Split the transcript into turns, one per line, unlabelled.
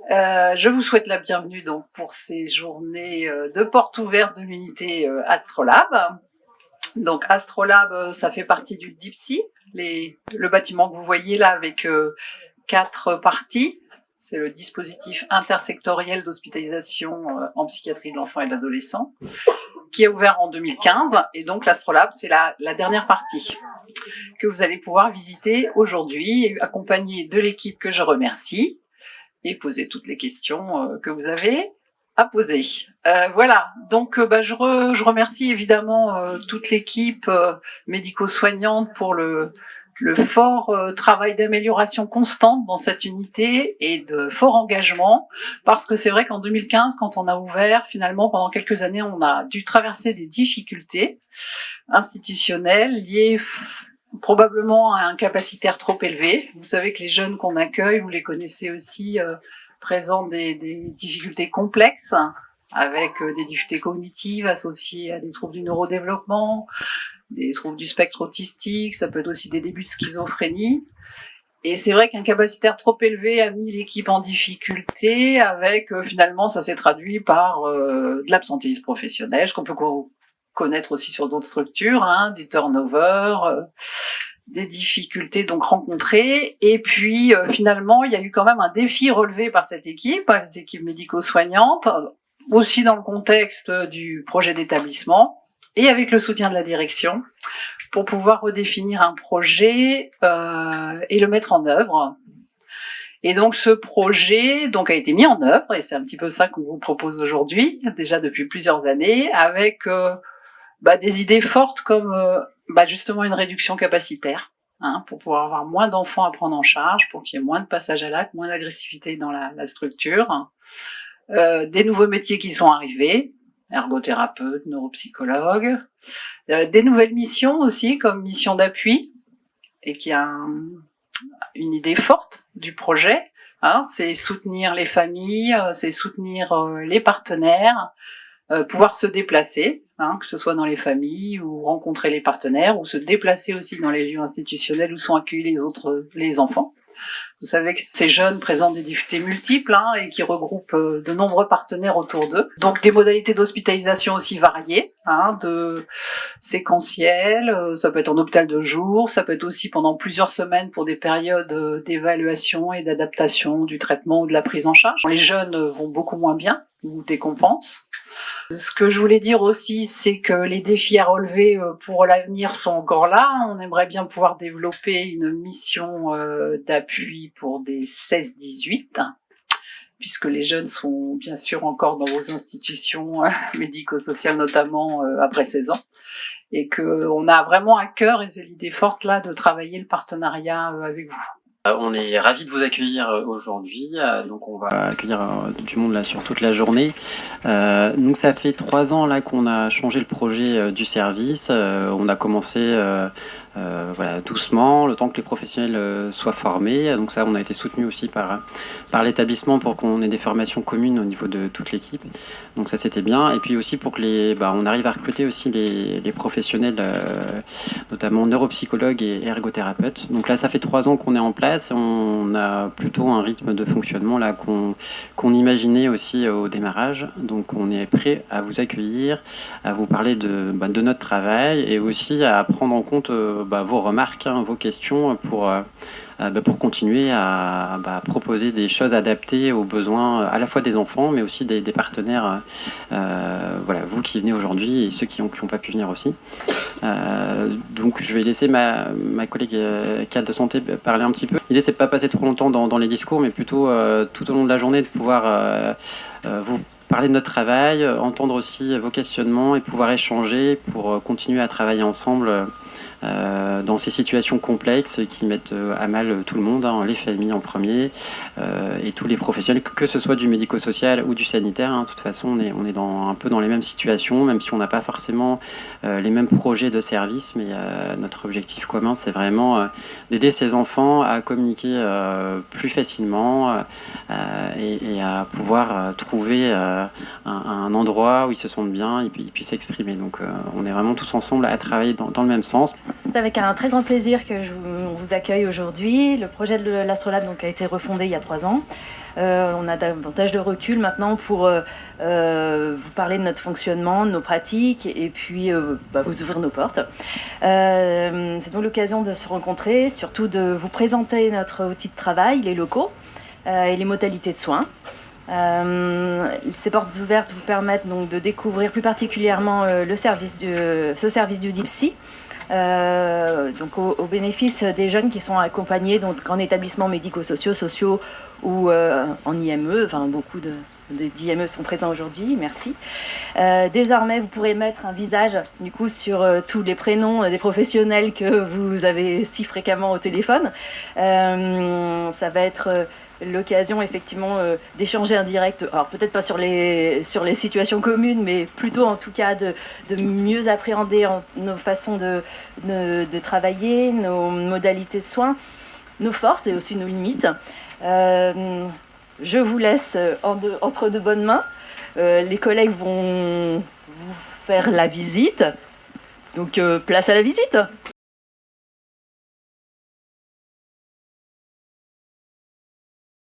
Je vous souhaite la bienvenue donc pour ces journées de portes ouvertes de l'unité Astrolabe. Donc Astrolabe, ça fait partie du DIPSI, le bâtiment que vous voyez là avec 4 parties. C'est le dispositif intersectoriel d'hospitalisation en psychiatrie de l'enfant et de l'adolescent, qui est ouvert en 2015. Et donc l'Astrolabe, c'est la dernière partie que vous allez pouvoir visiter aujourd'hui, accompagné de l'équipe que je remercie, et poser toutes les questions que vous avez à poser. Voilà, donc je remercie évidemment toute l'équipe médico-soignante pour le fort travail d'amélioration constante dans cette unité et de fort engagement, parce que c'est vrai qu'en 2015, quand on a ouvert, finalement, pendant quelques années, on a dû traverser des difficultés institutionnelles liées probablement à un capacitaire trop élevé. Vous savez que les jeunes qu'on accueille, vous les connaissez aussi, présentent des difficultés complexes, avec des difficultés cognitives associées à des troubles du neurodéveloppement, des troubles du spectre autistique, ça peut être aussi des débuts de schizophrénie. Et c'est vrai qu'un capacitaire trop élevé a mis l'équipe en difficulté, avec finalement ça s'est traduit par de l'absentéisme professionnel, ce qu'on peut connaître aussi sur d'autres structures, du turnover, des difficultés donc rencontrées. Et puis finalement, il y a eu quand même un défi relevé par cette équipe, par les équipes médico-soignantes, aussi dans le contexte du projet d'établissement, et avec le soutien de la direction, pour pouvoir redéfinir un projet et le mettre en œuvre. Et donc ce projet donc a été mis en œuvre, et c'est un petit peu ça qu'on vous propose aujourd'hui, déjà depuis plusieurs années, avec des idées fortes comme justement une réduction capacitaire, pour pouvoir avoir moins d'enfants à prendre en charge, pour qu'il y ait moins de passage à l'acte, moins d'agressivité dans la structure, des nouveaux métiers qui sont arrivés, ergothérapeute, neuropsychologue, des nouvelles missions aussi, comme mission d'appui, et qui a une idée forte du projet, c'est soutenir les familles, c'est soutenir les partenaires, pouvoir se déplacer, que ce soit dans les familles ou rencontrer les partenaires, ou se déplacer aussi dans les lieux institutionnels où sont accueillis les enfants. Vous savez que ces jeunes présentent des difficultés multiples et qui regroupent de nombreux partenaires autour d'eux. Donc des modalités d'hospitalisation aussi variées, de séquentielles, ça peut être en hôpital de jour, ça peut être aussi pendant plusieurs semaines pour des périodes d'évaluation et d'adaptation du traitement ou de la prise en charge. Les jeunes vont beaucoup moins bien, ou décompensent. Ce que je voulais dire aussi, c'est que les défis à relever pour l'avenir sont encore là. On aimerait bien pouvoir développer une mission d'appui pour des 16-18, puisque les jeunes sont bien sûr encore dans vos institutions médico-sociales, notamment après 16 ans, et qu'on a vraiment à cœur, et c'est l'idée forte là, de travailler le partenariat avec vous.
On est ravis de vous accueillir aujourd'hui, donc on va accueillir du monde là sur toute la journée. Donc ça fait 3 ans là qu'on a changé le projet du service. On a commencé doucement, le temps que les professionnels soient formés. Donc ça, on a été soutenu aussi par l'établissement pour qu'on ait des formations communes au niveau de toute l'équipe. Donc ça, c'était bien. Et puis aussi pour que on arrive à recruter aussi les professionnels, notamment neuropsychologues et ergothérapeutes. Donc là, ça fait 3 ans qu'on est en place. On a plutôt un rythme de fonctionnement là qu'on imaginait aussi au démarrage. Donc on est prêt à vous accueillir, à vous parler de notre travail, et aussi à prendre en compte vos remarques, vos questions pour continuer à proposer des choses adaptées aux besoins à la fois des enfants, mais aussi des partenaires, vous qui venez aujourd'hui et ceux qui ont pas pu venir aussi. Donc je vais laisser ma collègue cadre de santé parler un petit peu. L'idée, c'est de pas passer trop longtemps dans les discours, mais plutôt tout au long de la journée de pouvoir vous parler de notre travail, entendre aussi vos questionnements et pouvoir échanger pour continuer à travailler ensemble dans ces situations complexes qui mettent à mal tout le monde, les familles en premier, et tous les professionnels, que ce soit du médico-social ou du sanitaire. De toute façon, on est un peu dans les mêmes situations, même si on n'a pas forcément les mêmes projets de service, mais notre objectif commun, c'est vraiment d'aider ces enfants à communiquer plus facilement et à pouvoir trouver un endroit où ils se sentent bien, ils puissent s'exprimer. Donc on est vraiment tous ensemble à travailler dans le même sens.
C'est avec un très grand plaisir que on vous accueille aujourd'hui. Le projet de l'Astrolabe donc, a été refondé il y a 3 ans. On a davantage de recul maintenant pour vous parler de notre fonctionnement, de nos pratiques et puis vous ouvrir nos portes. C'est donc l'occasion de se rencontrer, surtout de vous présenter notre outil de travail, les locaux et les modalités de soins. Ces portes ouvertes vous permettent donc de découvrir plus particulièrement ce service du DIPSY. Donc au bénéfice des jeunes qui sont accompagnés donc, en établissements médico-sociaux ou en IME, enfin beaucoup d'IME sont présents aujourd'hui, merci. Désormais, vous pourrez mettre un visage du coup sur tous les prénoms des professionnels que vous avez si fréquemment au téléphone. Ça va être l'occasion effectivement d'échanger en direct, alors peut-être pas sur les situations communes, mais plutôt en tout cas de mieux appréhender nos façons de travailler, nos modalités de soins, nos forces et aussi nos limites. Je vous laisse entre de bonnes mains. Les collègues vont vous faire la visite. Donc place à la visite.